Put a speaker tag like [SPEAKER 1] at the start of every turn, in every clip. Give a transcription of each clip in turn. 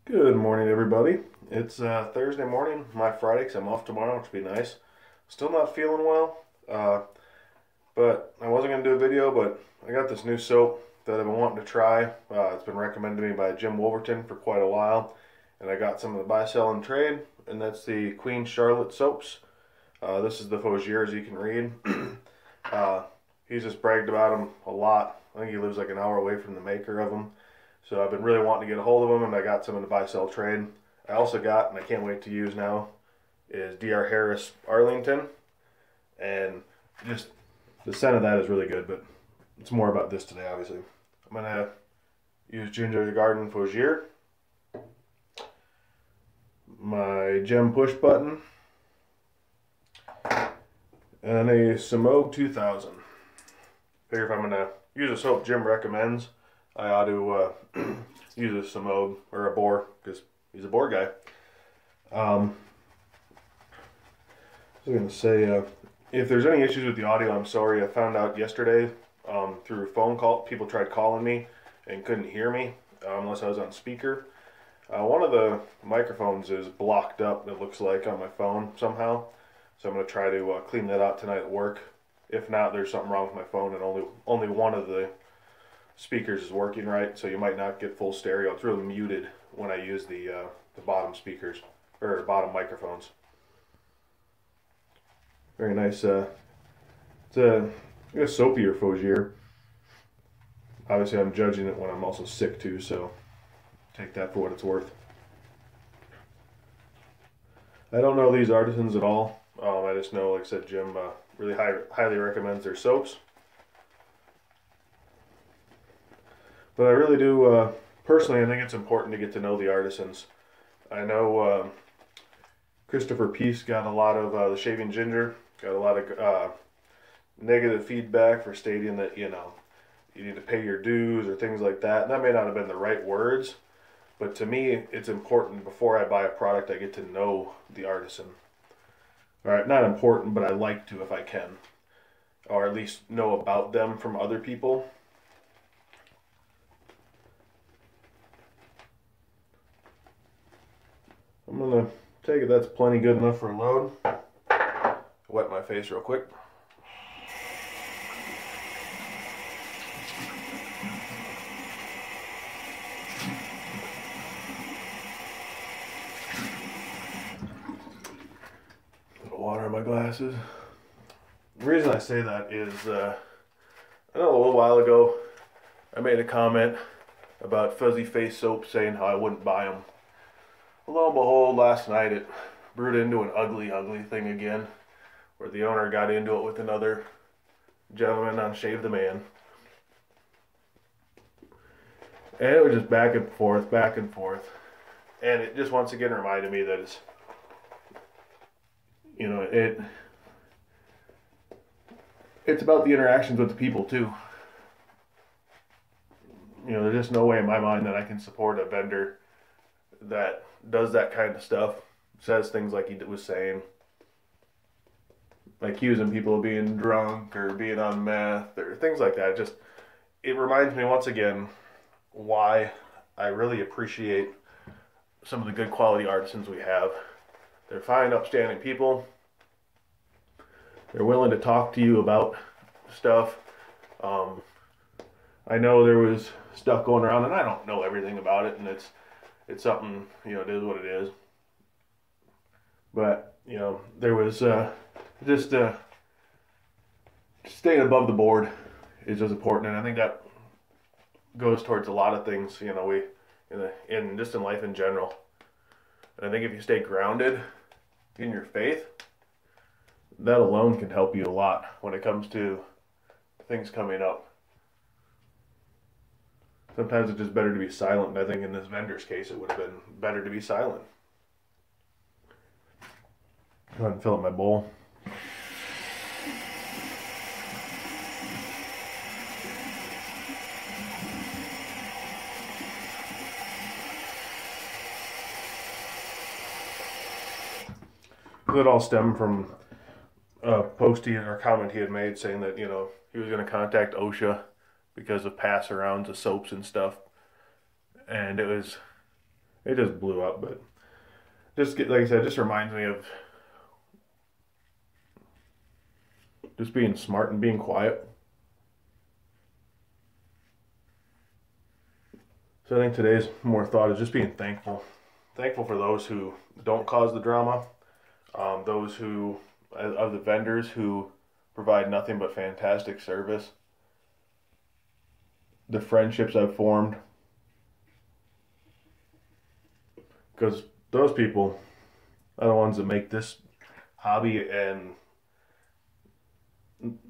[SPEAKER 1] Good morning, everybody. It's Thursday morning, my Friday, 'cause I'm off tomorrow, which would be nice. Still not feeling well, but I wasn't going to do a video, but I got this new soap that I've been wanting to try. It's been recommended to me by Jim Wolverton for quite a while, and I got some of the buy, sell, and trade, and that's the Queen Charlotte soaps. This is the Fougere, as you can read. uh, he's just bragged about them a lot. I think he lives like an hour away from the maker of them. So I've been really wanting to get a hold of them, and I got some in the buy sell trade. I also got, and I can't wait to use now, is DR Harris Arlington, and just the scent of that is really good. But it's more about this today, obviously. I'm gonna use Ginger the Garden Fougere, my Gem push button, and a Simog 2000. Figure if I'm gonna use a soap Jim recommends, I ought to use a Simog or a Boar because he's a Boar guy. I was going to say, if there's any issues with the audio, I'm sorry. I found out yesterday through phone call. People tried calling me and couldn't hear me unless I was on speaker. One of the microphones is blocked up, it looks like, on my phone somehow. So I'm going to try to clean that out tonight at work. If not, there's something wrong with my phone, and only one of the speakers is working right, so you might not get full stereo. It's really muted when I use the bottom speakers or bottom microphones. Very nice. It's a soapier Fougere. Obviously, I'm judging it when I'm also sick too, so take that for what it's worth. I don't know these artisans at all. I just know, like I said, Jim really highly recommends their soaps. But I really do, personally, I think it's important to get to know the artisans. I know Christopher Peace got a lot of the Shaving Ginger, got a lot of negative feedback for stating that, you need to pay your dues or things like that. And that may not have been the right words, but to me, it's important before I buy a product, I get to know the artisan. All right, not important, but I like to if I can, or at least know about them from other people. I'm gonna take it that's plenty good enough for a load. Wet my face real quick. A little water in my glasses. The reason I say that is, I know a little while ago I made a comment about fuzzy face soap, saying how I wouldn't buy them. Lo and behold, last night it brewed into an ugly, ugly thing again, where the owner got into it with another gentleman on Shave the Man. And it was just back and forth, back and forth. And it just once again reminded me that it's about the interactions with the people too. There's just no way in my mind that I can support a vendor that does that kind of stuff, says things like he was saying, accusing people of being drunk or being on meth or things like that. It reminds me once again why I really appreciate some of the good quality artisans we have. They're fine, upstanding people. They're willing to talk to you about stuff. I know there was stuff going around, and I don't know everything about it, and it's something, it is what it is. But, there was just staying above the board is just important, and I think that goes towards a lot of things, in just in life in general. And I think if you stay grounded in your faith, that alone can help you a lot when it comes to things coming up. Sometimes it's just better to be silent, and I think in this vendor's case, it would have been better to be silent. Go ahead and fill up my bowl. It all stemmed from a post or comment he had made saying that, he was going to contact OSHA because of pass arounds of soaps and stuff. And It just blew up, but like I said, it just reminds me of just being smart and being quiet. So I think today's more thought is just being thankful. Thankful for those who don't cause the drama, those who, of the vendors who provide nothing but fantastic service, the friendships I've formed, because those people are the ones that make this hobby and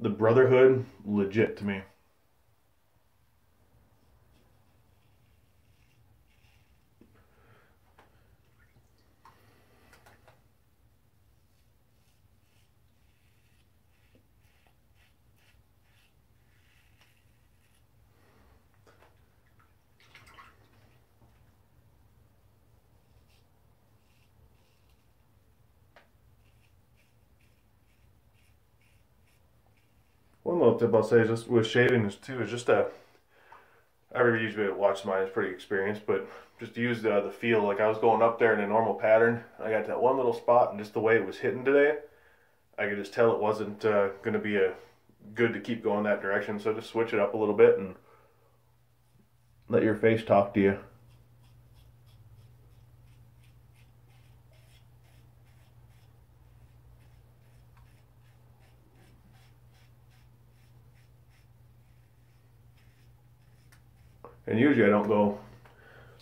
[SPEAKER 1] the brotherhood legit to me. One little tip I'll say is just with shaving is too is just a every usually watch mine is pretty experienced, but just use the feel. Like I was going up there in a normal pattern, I got that one little spot, and just the way it was hitting today, I could just tell it wasn't going to be a good to keep going that direction. So just switch it up a little bit and let your face talk to you. And usually I don't go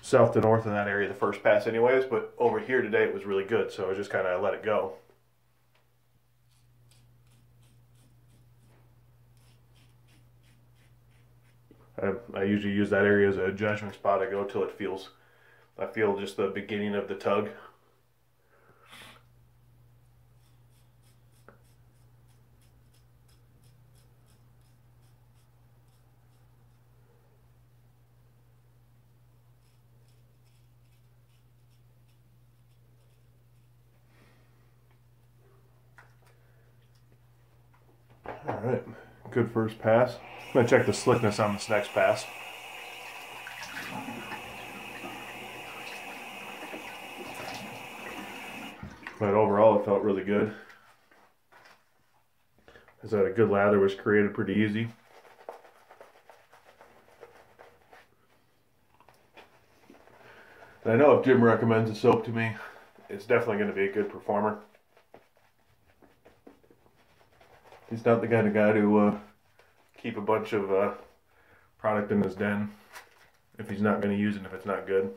[SPEAKER 1] south to north in that area the first pass anyways, but over here today it was really good, so I just kind of let it go. I usually use that area as a judgment spot. I go till it feels, I feel just the beginning of the tug. All right, good first pass. I'm gonna check the slickness on this next pass. But overall, it felt really good. As that a good lather was created pretty easy. And I know if Jim recommends a soap to me, it's definitely going to be a good performer. He's not the kind of guy to keep a bunch of product in his den if he's not going to use it if it's not good.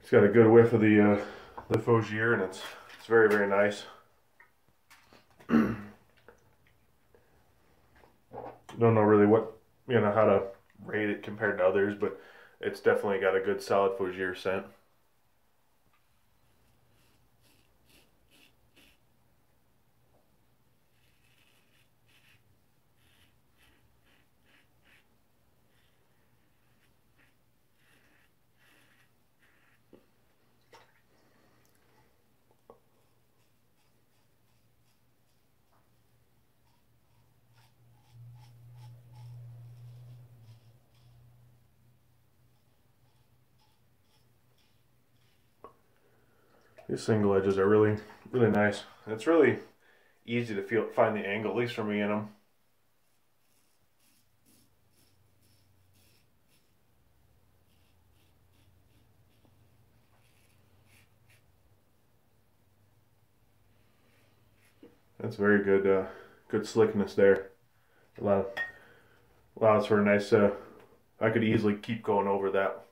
[SPEAKER 1] It's got a good whiff of the Fougere, and it's very, very nice. Don't know really how to rate it compared to others, but it's definitely got a good solid Fougere scent. These single edges are really, really nice. It's really easy to find the angle, at least for me in them. That's very good, good slickness there. Allows for a nice. I could easily keep going over that.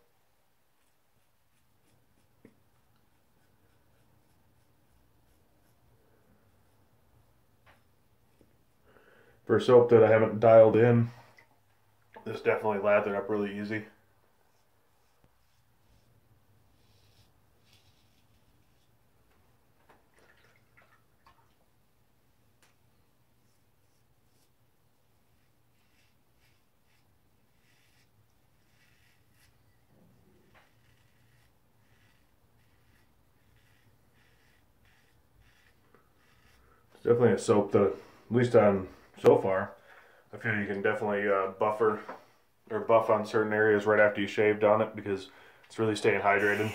[SPEAKER 1] For soap that I haven't dialed in, this definitely lathered up really easy. It's definitely a soap that, at least on so far. I feel you can definitely buffer or buff on certain areas right after you shaved on it because it's really staying hydrated.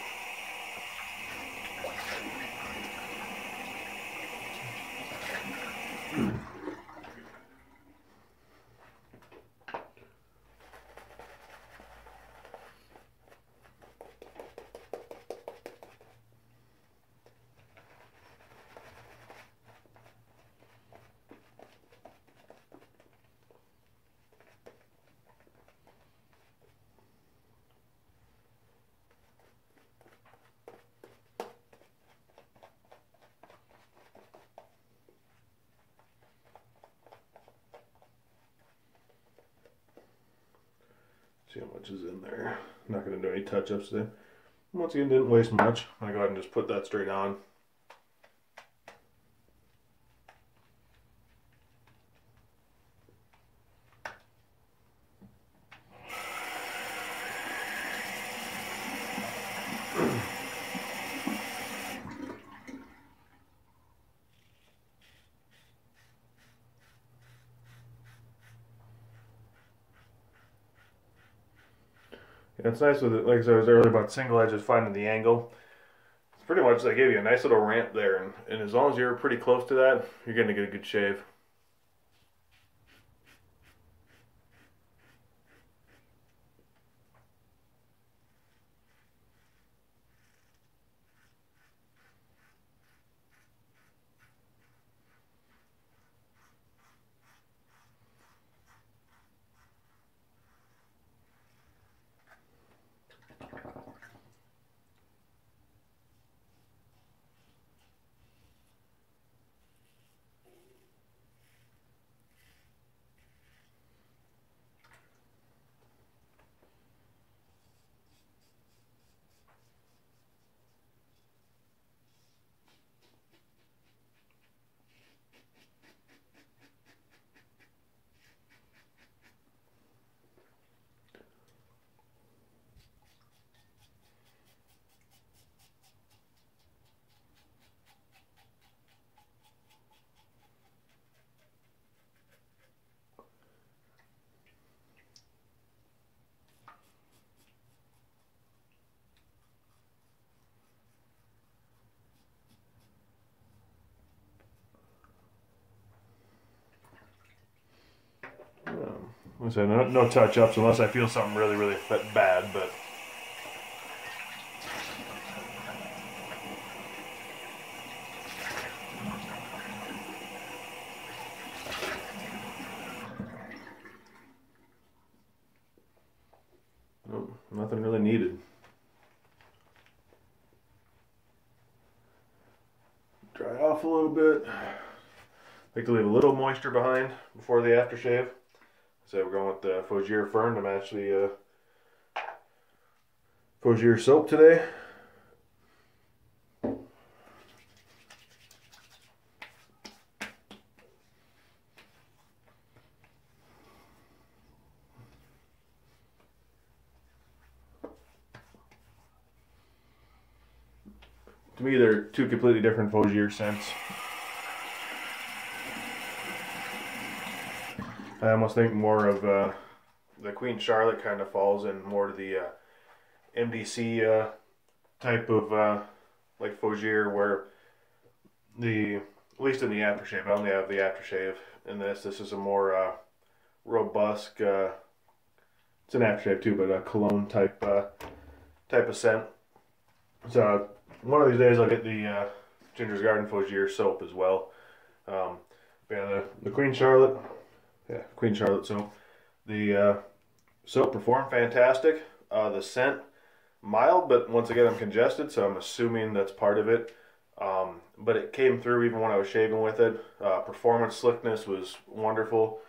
[SPEAKER 1] See how much is in there. I'm not going to do any touch-ups today. Once again, didn't waste much. I'm going to go ahead and just put that straight on. Yeah, it's nice with it, like I said earlier about single edges, finding the angle. It's pretty much, they gave you a nice little ramp there, and as long as you're pretty close to that, you're going to get a good shave. Like I said, no touch-ups unless I feel something really bad, but nope, nothing really needed. Dry off a little bit. Like to leave a little moisture behind before the aftershave. So we're going with the Fougere Fern to match the Fougere soap today. To me, they're two completely different Fougere scents. I almost think more of the Queen Charlotte kind of falls in more to the MDC type of like Fougere, where at least in the aftershave, I only have the aftershave in this. This is a more robust, it's an aftershave too, but a cologne type of scent. So one of these days I'll get the Ginger's Garden Fougere soap as well. Yeah, the Queen Charlotte. Yeah, Queen Charlotte soap. The soap performed fantastic. The scent, mild, but once again, I'm congested, so I'm assuming that's part of it. But it came through even when I was shaving with it. Performance slickness was wonderful.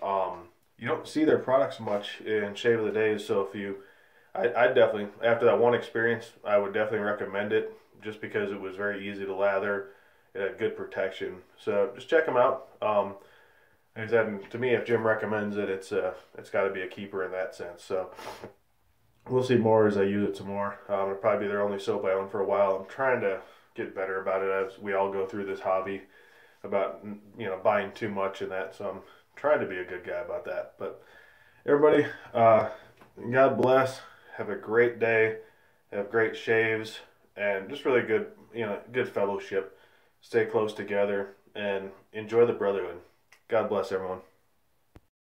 [SPEAKER 1] You don't see their products much in Shave of the Days, so if you, I definitely, after that one experience, I would definitely recommend it just because it was very easy to lather. It had good protection. So just check them out. And to me, if Jim recommends it, it's got to be a keeper in that sense. So we'll see more as I use it some more. It'll probably be their only soap I own for a while. I'm trying to get better about it as we all go through this hobby. about, buying too much in that. So I'm trying to be a good guy about that. But everybody, God bless. Have a great day. Have great shaves and just really good, good fellowship. Stay close together and enjoy the brotherhood. God bless everyone.